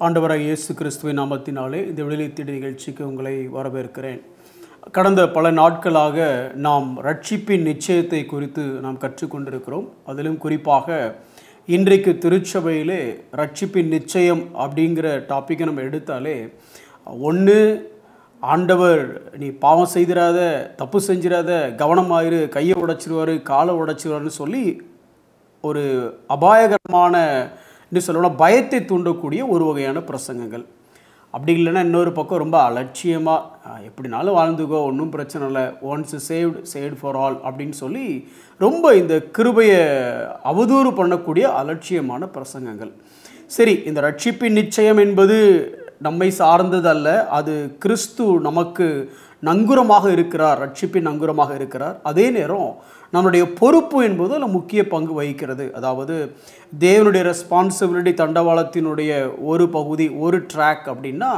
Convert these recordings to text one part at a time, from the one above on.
ஆண்டவராகிய இயேசு கிறிஸ்துவின் நாமத்தினாலே இந்த விடுதலை தேடி நிகழ்ச்சிக்கு உங்களை வரவேற்கிறேன். கடந்த பல நாட்களாக நாம் ரட்சிப்பின் நிச்சயத்தை குறித்து நாம் கற்றுக்கொண்டிருக்கிறோம். அதிலும் குறிப்பாக இன்றைக்கு திருச்சபையிலே ரட்சிப்பின் நிச்சயம் அப்படிங்கிற டாப்பிக்கை நம்ம எடுத்தாலே, ஒன்று ஆண்டவர் நீ பாவம் செய்திராத, தப்பு செஞ்சிடாத, கவனமாயிரு, கையை உடைச்சிருவார், காலை உடைச்சிருவார்னு சொல்லி ஒரு அபாயகரமான இன்னும் சொல்லணும்னா பயத்தை தூண்டக்கூடிய ஒரு வகையான பிரசங்கங்கள். அப்படி இல்லைன்னா இன்னொரு பக்கம் ரொம்ப அலட்சியமாக எப்படினாலும் வாழ்ந்துக்கோ, ஒன்றும் பிரச்சனை இல்லை, ஒன்ஸ் சேவ்டு ஃபார் ஆல் அப்படின்னு சொல்லி ரொம்ப இந்த கிருபையை அவதூறு பண்ணக்கூடிய அலட்சியமான பிரசங்கங்கள். சரி, இந்த ரட்சிப்பின் நிச்சயம் என்பது நம்மை சார்ந்தது அல்ல. அது கிறிஸ்து நமக்கு நங்குரமாக இருக்கிறார், ரட்சிப்பின் நங்குரமாக இருக்கிறார். அதே நேரம் நம்முடைய பொறுப்பு என்பது அதில் முக்கிய பங்கு வகிக்கிறது. அதாவது தேவனுடைய ரெஸ்பான்சிபிலிட்டி தண்டவாளத்தினுடைய ஒரு பகுதி, ஒரு ட்ராக் அப்படின்னா,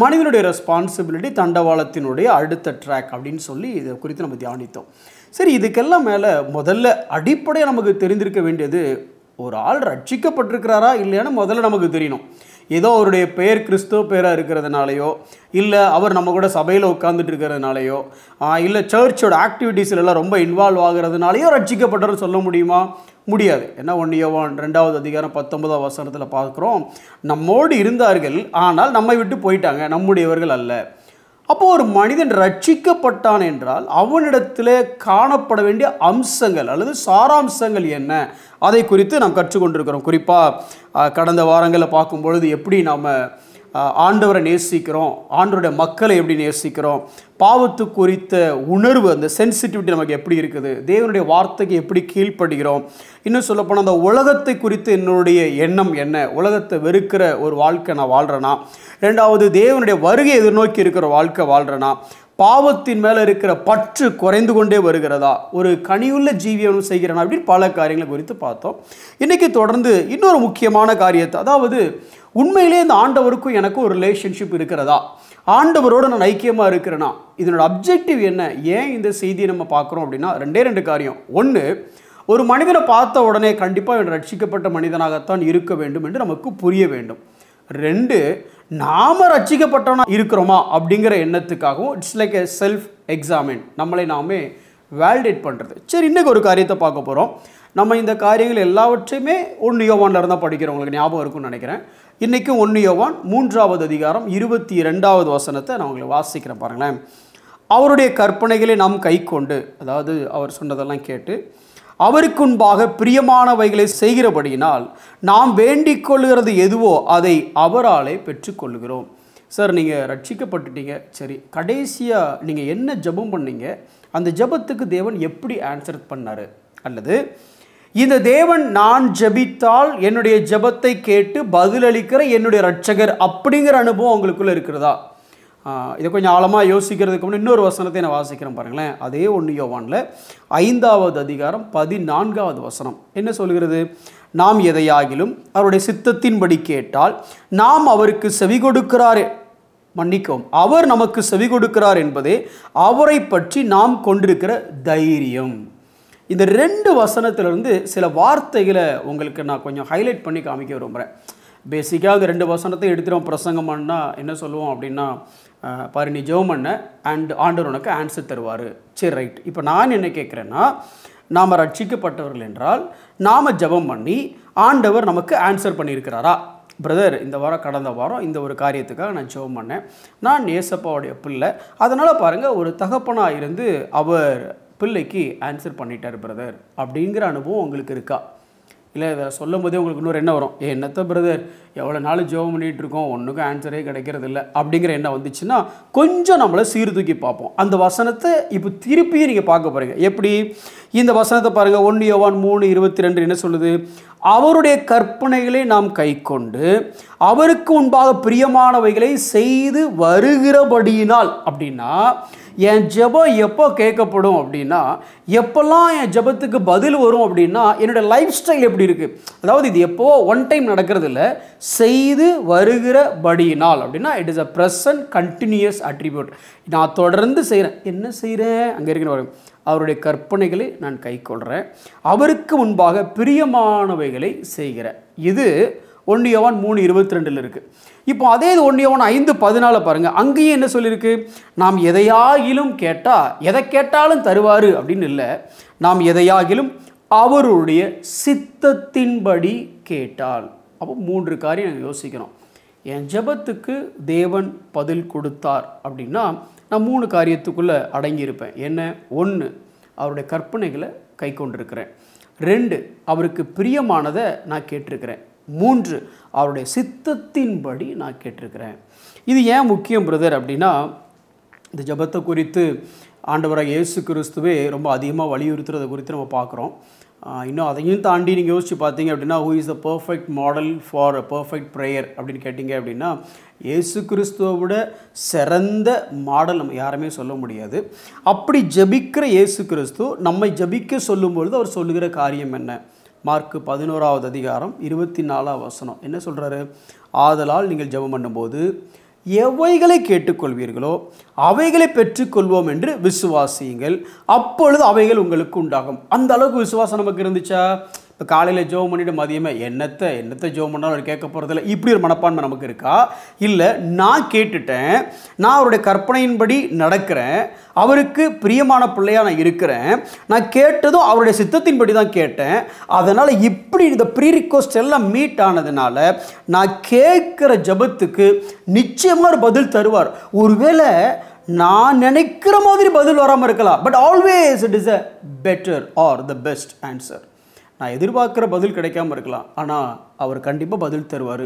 மனிதனுடைய ரெஸ்பான்சிபிலிட்டி தண்டவாளத்தினுடைய அடுத்த ட்ராக் அப்படின்னு சொல்லி இதை குறித்து நம்ம தியானித்தோம். சரி, இதுக்கெல்லாம் மேலே முதல்ல அடிப்படையாக நமக்கு தெரிந்திருக்க வேண்டியது, ஒரு ஆள் ரட்சிக்கப்பட்டிருக்கிறாரா இல்லையான்னு முதல்ல நமக்கு தெரியணும். ஏதோ அவருடைய பெயர் கிறிஸ்துவ பேராக இருக்கிறதுனாலையோ, இல்லை அவர் நம்ம கூட சபையில் உட்காந்துட்டு இருக்கிறதுனாலையோ, இல்லை சர்ச்சோட ஆக்டிவிட்டீஸ்லாம் ரொம்ப இன்வால்வ் ஆகிறதுனாலையோ ரட்சிக்கப்பட்டவர் சொல்ல முடியுமா? முடியாது. ஏன்னா 1 யோவான் 2வது அதிகாரம் 19வது வசனத்தில் பார்க்குறோம், நம்மோடு இருந்தார்கள் ஆனால் நம்மை விட்டு போயிட்டாங்க, நம்முடையவர்கள் அல்ல. அப்போது ஒரு மனிதன் ரட்சிக்கப்பட்டான் என்றால் அவனிடத்தில் காணப்பட வேண்டிய அம்சங்கள் அல்லது சாராம்சங்கள் என்ன, அதை குறித்து நாம் கற்றுக்கொண்டிருக்கிறோம். குறிப்பாக கடந்த வாரங்களில் பார்க்கும்பொழுது எப்படி நாம் ஆண்டவரை நேசிக்கிறோம், ஆண்டவருடைய மக்களை எப்படி நேசிக்கிறோம், பாவத்து குறித்த உணர்வு, அந்த சென்சிட்டிவிட்டி நமக்கு எப்படி இருக்குது, தேவனுடைய வார்த்தைக்கு எப்படி கீழ்ப்படுகிறோம், இன்னும் சொல்லப்போனால் அந்த உலகத்தை குறித்து என்னுடைய எண்ணம் என்ன, உலகத்தை வெறுக்கிற ஒரு வாழ்க்கை நான் வாழ்கிறேனா, ரெண்டாவது தேவனுடைய வருகை எதிர்நோக்கி இருக்கிற வாழ்க்கை வாழ்கிறேனா, பாவத்தின் மேலே இருக்கிற பற்று குறைந்து கொண்டே வருகிறதா, ஒரு கனியுள்ள ஜீவியம் செய்கிறேனா, அப்படின்னு பல காரியங்களை குறித்து பார்த்தோம். இன்றைக்கி தொடர்ந்து இன்னொரு முக்கியமான காரியத்தை, அதாவது உண்மையிலே இந்த ஆண்டவருக்கும் எனக்கும் ஒரு ரிலேஷன்ஷிப் இருக்கிறதா, ஆண்டவரோடு நான் ஐக்கியமாக இருக்கிறேனா, இதனோட அப்ஜெக்டிவ் என்ன, ஏன் இந்த செய்தியை நம்ம பார்க்குறோம் அப்படின்னா, ரெண்டு காரியம். ஒன்று, ஒரு மனிதனை பார்த்த உடனே கண்டிப்பாக ரட்சிக்கப்பட்ட மனிதனாகத்தான் இருக்க வேண்டும் என்று நமக்கு புரிய வேண்டும். 2, நாம் ரட்சிக்கப்பட்டவனா இருக்கிறோமா அப்படிங்கிற எண்ணத்துக்காகவும் it's like a self examine, நம்மளை நாமே வேலிடேட் பண்ணுறது. சரி, இன்றைக்கு ஒரு காரியத்தை பார்க்க போகிறோம். நம்ம இந்த காரியங்கள் எல்லாவற்றையுமே 1 யோவானில் இருந்தால் படிக்கிறவங்களுக்கு ஞாபகம் இருக்கும்னு நினைக்கிறேன். இன்றைக்கும் 1 யோவான் 3வது அதிகாரம் 22வது வசனத்தை நான் உங்களுக்கு வாசிக்கிறேன் பாருங்களேன். அவருடைய கற்பனைகளை நாம் கை கொண்டு, அதாவது அவர் சொன்னதெல்லாம் கேட்டு, அவருக்கு முன்பாக பிரியமானவைகளை செய்கிறபடியினால் நாம் வேண்டிக் கொள்கிறது எதுவோ அதை அவராலே பெற்றுக்கொள்கிறோம். சார், நீங்கள் ரட்சிக்கப்பட்டுட்டீங்க, சரி, கடைசியாக நீங்கள் என்ன ஜெபம் பண்ணீங்க, அந்த ஜெபத்துக்கு தேவன் எப்படி ஆன்சர் பண்ணார், அல்லது இந்த தேவன் நான் ஜெபித்தால் என்னுடைய ஜெபத்தை கேட்டு பதிலளிக்கிற என்னுடைய ரட்சகர் அப்படிங்கிற அனுபவம் உங்களுக்குள்ளே இருக்கிறதா? இதை கொஞ்சம் ஆழமாக யோசிக்கிறதுக்கு முன்னாடி இன்னொரு வசனத்தை நான் வாசிக்கிறேன் பாருங்களேன். அதே 1 யோவானில் 5வது அதிகாரம் 14வது வசனம் என்ன சொல்கிறது? நாம் எதையாகிலும் அவருடைய சித்தத்தின்படி கேட்டால் நாம் அவருக்கு செவி கொடுக்கிறார், மன்னிக்கவும், அவர் நமக்கு செவி கொடுக்கிறார் என்பதே அவரை பற்றி நாம் கொண்டிருக்கிற தைரியம். இந்த 2 வசனத்திலிருந்து சில வார்த்தைகளை உங்களுக்கு நான் கொஞ்சம் ஹைலைட் பண்ணி காமிக்க விரும்புகிறேன். பேசிக்காக அந்த 2 வசனத்தை எடுத்துகிறோம் பிரசங்கம் பண்ணால் என்ன சொல்லுவோம் அப்படின்னா, பாரு நீ ஜெபம் பண்ண அண்ட் ஆண்டவர் உனக்கு ஆன்சர் தருவார். சரி, ரைட். இப்போ நான் என்ன கேட்குறேன்னா, நாம் ரட்சிக்கப்பட்டவர்கள் என்றால் நாம் ஜெபம் பண்ணி ஆண்டவர் நமக்கு ஆன்சர் பண்ணியிருக்கிறாரா? பிரதர், இந்த வாரம் கடந்த வாரம் இந்த ஒரு காரியத்துக்காக நான் ஜெபம் பண்ணேன், நான் ஏசப்பாவுடைய பிள்ளை, அதனால் பாருங்கள் ஒரு தகப்பனாக இருந்து அவர் பிள்ளைக்கு ஆன்சர் பண்ணிட்டார் பிரதர் அப்படிங்கிற அனுபவம் உங்களுக்கு இருக்கா? இல்லை இதை சொல்லும் போதே உங்களுக்கு இன்னொரு என்ன வரும், என்னத்த பிரதர் எவ்வளோ நாள் ஜெபம் பண்ணிகிட்டு இருக்கோம், ஒன்றுக்கும் ஆன்சரே கிடைக்கிறது இல்லை அப்படிங்கிற எண்ணம் வந்துச்சுன்னா கொஞ்சம் நம்மளை சீர்தூக்கி பார்ப்போம். அந்த வசனத்தை இப்போ திருப்பியும் நீங்கள் பார்க்க போகிறீங்க. எப்படி? இந்த வசனத்தை பாருங்கள். 1 யோவான் 3:22 என்ன சொல்லுது? அவருடைய கற்பனைகளை நாம் கை கொண்டு அவருக்கு முன்பாக பிரியமானவைகளை செய்து வருகிறபடியினால், அப்படின்னா என் ஜெபம் எப்போ கேட்கப்படும் அப்படின்னா, எப்போல்லாம் என் ஜெபத்துக்கு பதில் வரும் அப்படின்னா என்னோடய லைஃப் ஸ்டைல் எப்படி இருக்குது, அதாவது இது எப்போ ஒன் டைம் நடக்கிறது இல்லை, செய்து வருகிறபடியினால் அப்படின்னா it is a present continuous attribute. நான் தொடர்ந்து செய்கிறேன். என்ன செய்கிறேன்? அங்கே இருக்கிற அவருடைய கற்பனைகளை நான் கை கொள்கிறேன், அவருக்கு முன்பாக பிரியமானவைகளை செய்கிறேன். இது 1 யோவான் 3:22 இருக்குது. இப்போ அதே 1 யோவான் 5:14 பாருங்கள். அங்கேயும் என்ன சொல்லியிருக்கு? நாம் எதையாகிலும் கேட்டால் எதை கேட்டாலும் தருவார் அப்படின்னு இல்லை. நாம் எதையாகிலும் அவருடைய சித்தத்தின்படி கேட்டால். அப்போ 3 காரியம் நாங்கள் யோசிக்கணும். என் ஜெபத்துக்கு தேவன் பதில் கொடுத்தார் அப்படின்னா நான் 3 காரியத்துக்குள்ளே அடங்கியிருப்பேன். என்ன? 1, அவருடைய கற்பனைகளை கை கொண்டிருக்கிறேன். 2, அவருக்கு பிரியமானதை நான் கேட்டிருக்கிறேன். 3, அவருடைய சித்தத்தின்படி நான் கேட்டிருக்கிறேன். இது ஏன் முக்கியம் பிரதர் அப்படின்னா, இந்த ஜெபத்தை குறித்து ஆண்டவராக இயேசு கிறிஸ்துவே ரொம்ப அதிகமாக வலியுறுத்துறதை குறித்து நம்ம பார்க்குறோம். இன்னும் அதையும் தாண்டி நீங்கள் யோசிச்சு பார்த்தீங்க அப்படின்னா, who is the perfect model for a perfect prayer அப்படின்னு கேட்டிங்க அப்படின்னா, இயேசு கிறிஸ்துவை விட சிறந்த மாடல் நம்ம யாருமே சொல்ல முடியாது. அப்படி ஜெபிக்கிற இயேசு கிறிஸ்து நம்மை ஜெபிக்க சொல்லும்பொழுது அவர் சொல்லுகிற காரியம் என்ன? மார்க்கு 11வது அதிகாரம் 24வது வசனம் என்ன சொல்கிறாரு? ஆதலால் நீங்கள் ஜெபம் பண்ணும்போது எவைகளை கேட்டுக்கொள்வீர்களோ அவைகளை பெற்றுக்கொள்வோம் என்று விசுவாசியுங்கள், அப்பொழுது அவைகள் உங்களுக்கு உண்டாகும். அந்த அளவுக்கு விசுவாசம் நமக்கு இருந்துச்சா? இப்போ காலையில் ஜெபம் பண்ணிவிட்டு மதியமே என்னத்தை ஜெபம் பண்ணாலும் அவர் கேட்க போகிறதில்ல, இப்படி ஒரு மனப்பான்மை நமக்கு இருக்கா? இல்லை, நான் கேட்டுட்டேன், நான் அவருடைய கற்பனையின்படி நடக்கிறேன், அவருக்கு பிரியமான பிள்ளையாக நான் இருக்கிறேன், நான் கேட்டதும் அவருடைய சித்தத்தின்படி தான் கேட்டேன், அதனால் இப்படி இந்த ப்ரீ ரிக்வெஸ்ட் எல்லாம் மீட் ஆனதுனால நான் கேட்குற ஜெபத்துக்கு நிச்சயமாக ஒரு பதில் தருவார். ஒருவேளை நான் நினைக்கிற மாதிரி பதில் வராமல் இருக்கலாம், but always it is a better or the best answer. நான் எதிர்பார்க்குற பதில் கிடைக்காம இருக்கலாம், ஆனால் அவர் கண்டிப்பாக பதில் தருவார்.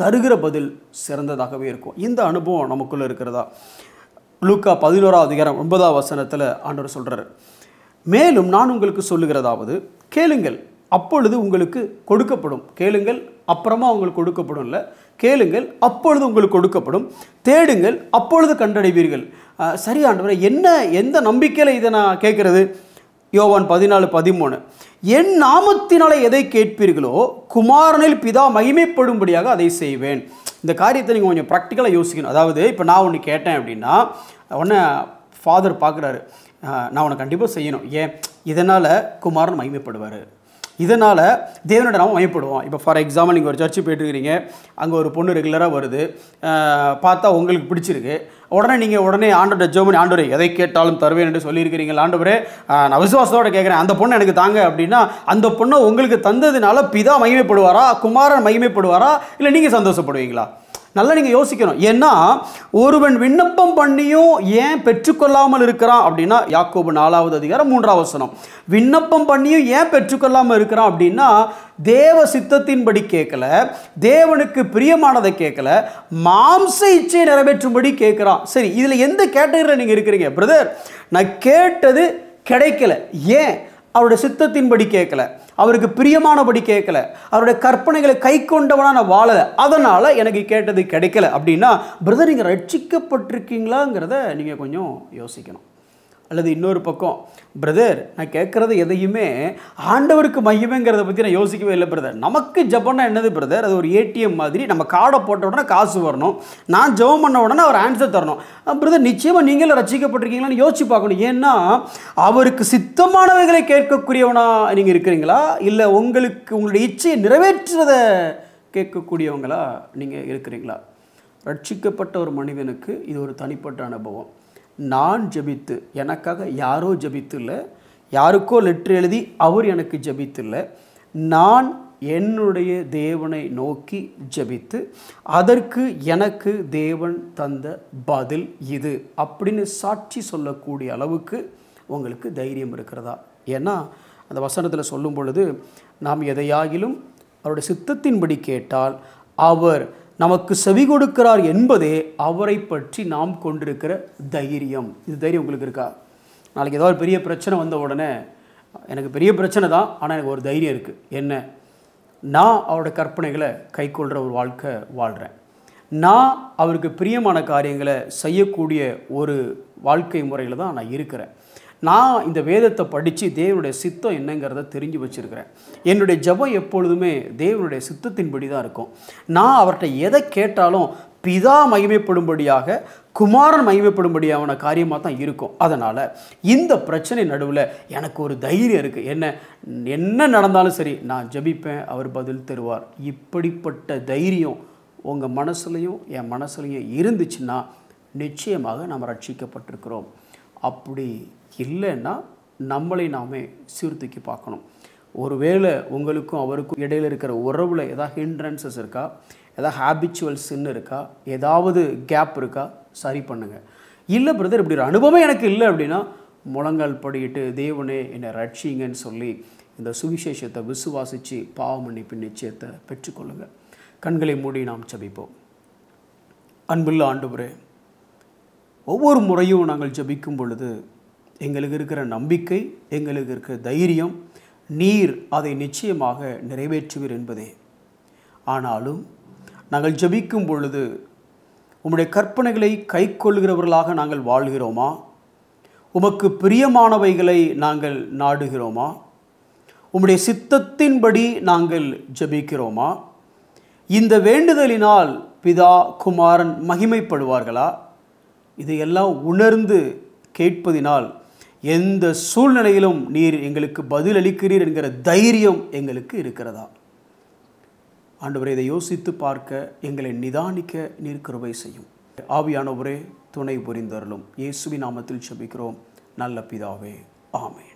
தருகிற பதில் சிறந்ததாகவே இருக்கும். இந்த அனுபவம் நமக்குள்ளே இருக்கிறதா? லூக்கா 11வது அதிகாரம் 9வது வசனத்தில் ஆண்டவர் சொல்கிறார், மேலும் நான் உங்களுக்கு சொல்லுகிறதாவது, கேளுங்கள் அப்பொழுது உங்களுக்கு கொடுக்கப்படும். கேளுங்கள் அப்புறமா உங்களுக்கு கொடுக்கப்படும் இல்லை, கேளுங்கள் அப்பொழுது உங்களுக்கு கொடுக்கப்படும். தேடுங்கள் அப்பொழுது கண்டடைவீர்கள். சரி ஆண்டவரே, எந்த நம்பிக்கையில் இதை நான் கேட்குறது? யோவான் 14:13, என் நாமத்தினாலே எதை கேட்பீர்களோ குமாரனில் பிதா மகிமைப்படும்படியாக அதை செய்வேன். இந்த காரியத்தை நீங்கள் கொஞ்சம் ப்ராக்டிக்கலாக யோசிக்கணும். அதாவது இப்போ நான் ஒன்று கேட்டேன் அப்படின்னா உடனே ஃபாதர் பார்க்குறாரு, நான் உனக்கு கண்டிப்பாக செய்யணும். ஏன்? இதனால் குமாரன் மகிமைப்படுவார், இதனால் தேவனோட நாம மகிமைப்படுவோம். இப்போ ஃபார் எக்ஸாம்பிள் நீங்கள் ஒரு சர்ச்சு போய்ட்டுருக்கிறீங்க, அங்கே ஒரு பொண்ணு ரெகுலராக வருது, பார்த்தா உங்களுக்கு பிடிச்சிருக்கு, உடனே ஆண்டோட ஜெபம், ஆண்டவரே எதை கேட்டாலும் தருவேன் என்று சொல்லியிருக்கிறீங்களா? ஆண்டவரே நான் விசுவாசத்தோடு கேட்குறேன், அந்த பொண்ணு எனக்கு தாங்க அப்படின்னா, அந்த பொண்ணை உங்களுக்கு தந்ததுனால பிதா மகிமைப்படுவாரா, குமாரன் மகிமைப்படுவாரா, இல்லை நீங்கள் சந்தோஷப்படுவீங்களா? நல்லா நீங்கள் யோசிக்கணும். ஏன்னா ஒருவன் விண்ணப்பம் பண்ணியும் ஏன் பெற்றுக்கொள்ளாமல் இருக்கிறான் அப்படின்னா, யாக்கோபு 4வது அதிகாரம் 3வது வசனம், விண்ணப்பம் பண்ணியும் ஏன் பெற்றுக்கொள்ளாமல் இருக்கிறான் அப்படின்னா, தேவ சித்தத்தின்படி கேட்கல, தேவனுக்கு பிரியமானதை கேட்கல, மாம்ச இச்சையை நிறைவேற்றும்படி கேட்குறான். சரி, இதில் எந்த கேட்டகரியில் நீங்கள் இருக்கிறீங்க? பிரதர், நான் கேட்டது கிடைக்கல, ஏன்? அவருடைய சித்தத்தின்படி கேட்கல, அவருக்கு பிரியமானபடி கேட்கல, அவருடைய கற்பனைகளை கை கொண்டவனா நான் வாழலை, அதனால் எனக்கு கேட்டது கிடைக்கல அப்படின்னா, பிரதர் நீங்கள் ரட்சிக்கப்பட்டிருக்கீங்களாங்கிறத நீங்கள் கொஞ்சம் யோசிக்கணும். அல்லது இன்னொரு பக்கம், பிரதர் நான் கேட்குறது எதையுமே ஆண்டவருக்கு மகிமைங்கிறத பற்றி நான் யோசிக்கவே இல்லை பிரதர். நமக்கு ஜெபம்னா என்னது பிரதர்? அது ஒரு ஏடிஎம் மாதிரி, நம்ம கார்டை போட்ட உடனே காசு வரணும், நான் ஜெபம் பண்ண உடனே அவர் ஆன்சர் தரணும். பிரதர் நிச்சயமாக நீங்களும் ரட்சிக்கப்பட்டிருக்கீங்களான்னு யோசிச்சு பார்க்கணும். ஏன்னா அவருக்கு சித்தமானவைகளை கேட்கக்கூடியவனா நீங்கள் இருக்கிறீங்களா, இல்லை உங்களுடைய இச்சையை நிறைவேற்றுறதை கேட்கக்கூடியவங்களா நீங்கள் இருக்கிறீங்களா? ரட்சிக்கப்பட்ட ஒரு மனிதனுக்கு இது ஒரு தனிப்பட்ட அனுபவம். நான் ஜெபித்து, எனக்காக யாரோ ஜெபித்து இல்லை, யாருக்கோ லெட்ரு எழுதி அவர் எனக்கு ஜெபித்து இல்லை, நான் என்னுடைய தேவனை நோக்கி ஜெபித்து அதற்கு எனக்கு தேவன் தந்த பதில் இது அப்படின்னு சாட்சி சொல்லக்கூடிய அளவுக்கு உங்களுக்கு தைரியம் இருக்கிறதா? ஏன்னா அந்த வசனத்தில் சொல்லும் பொழுது, நாம் எதையாகிலும் அவருடைய சித்தத்தின்படி கேட்டால் அவர் நமக்கு செவி கொடுக்கிறார் என்பதே அவரை பற்றி நாம் கொண்டிருக்கிற தைரியம். இது தைரியம் உங்களுக்கு இருக்கா? நாளைக்கு ஏதாவது பெரிய பிரச்சனை வந்த உடனே, எனக்கு பெரிய பிரச்சனை தான், ஆனால் எனக்கு ஒரு தைரியம் இருக்குது. என்ன? நான் அவருடைய கற்பனைகளை கை கொள்கிற ஒரு வாழ்க்கை வாழ்கிறேன், நான் அவருக்கு பிரியமான காரியங்களை செய்யக்கூடிய ஒரு வாழ்க்கை முறையில் தான் நான் இருக்கிறேன், நான் இந்த வேதத்தை படித்து தேவனுடைய சித்தம் என்னங்கிறத தெரிஞ்சு வச்சுருக்கிறேன், என்னுடைய ஜெபம் எப்பொழுதுமே தேவனுடைய சித்தத்தின்படி தான் இருக்கும், நான் அவர்கிட்ட எதை கேட்டாலும் பிதா மகிமைப்படும்படியாக, குமாரன் மகிமைப்படும்படியான காரியமாக தான் இருக்கும். அதனால் இந்த பிரச்சனை நடுவில் எனக்கு ஒரு தைரியம் இருக்குது. என்ன நடந்தாலும் சரி, நான் ஜெபிப்பேன், அவர் பதில் தருவார். இப்படிப்பட்ட தைரியம் உங்கள் மனசுலையும் என் மனசுலையும் இருந்துச்சுன்னா நிச்சயமாக நாம் ரட்சிக்கப்பட்டிருக்கிறோம். அப்படி இல்லைன்னா நம்மளை நாமே சீர்தூக்கி பார்க்கணும். ஒருவேளை உங்களுக்கும் அவருக்கும் இடையில் இருக்கிற உறவில் ஏதாவது ஹிண்ட்ரன்சஸ் இருக்கா, ஏதாவது ஹேபிச்சுவல் சின் இருக்கா, ஏதாவது கேப் இருக்கா, சரி பண்ணுங்கள். இல்லை பிரதர், இப்படி ஒரு அனுபவம் எனக்கு இல்லை அப்படின்னா முழங்கால் படியிட்டு தேவனே என்னை ரட்சிங்கன்னு சொல்லி இந்த சுவிசேஷத்தை விசுவாசித்து பாவ மன்னிப்பு நிச்சயத்தை பெற்றுக்கொள்ளுங்கள். கண்களை மூடி நாம் ஜெபிப்போம். அன்புள்ள ஆண்டவரே, ஒவ்வொரு முறையும் நாங்கள் ஜெபிக்கும் பொழுது எங்களுக்கு இருக்கிற நம்பிக்கை, எங்களுக்கு இருக்கிற தைரியம், நீர் அதை நிச்சயமாக நிறைவேற்றுவீர் என்பதே. ஆனாலும் நாங்கள் ஜெபிக்கும் பொழுது உம்முடைய கற்பனைகளை கை கொள்கிறவர்களாக நாங்கள் வாழ்கிறோமா? உமக்கு பிரியமானவைகளை நாங்கள் நாடுகிறோமா? உம்முடைய சித்தத்தின்படி நாங்கள் ஜெபிக்கிறோமா? இந்த வேண்டுதலினால் பிதா குமாரன் மகிமைப்படுவார்களா? இதையெல்லாம் உணர்ந்து கேட்பதினால் எந்த சூழ்நிலையிலும் நீர் எங்களுக்கு பதிலளிக்கிறீர் என்கிற தைரியம் எங்களுக்கு இருக்கிறதா? ஆண்டவரே, இதை யோசித்து பார்க்க எங்களை நிதானிக்க நீர் கிருபை செய்யும். ஆவியானவரே, துணை புரிந்தருளும். இயேசுவின் நாமத்தில் ஜெபிக்கிறோம் நல்ல பிதாவே, ஆமென்.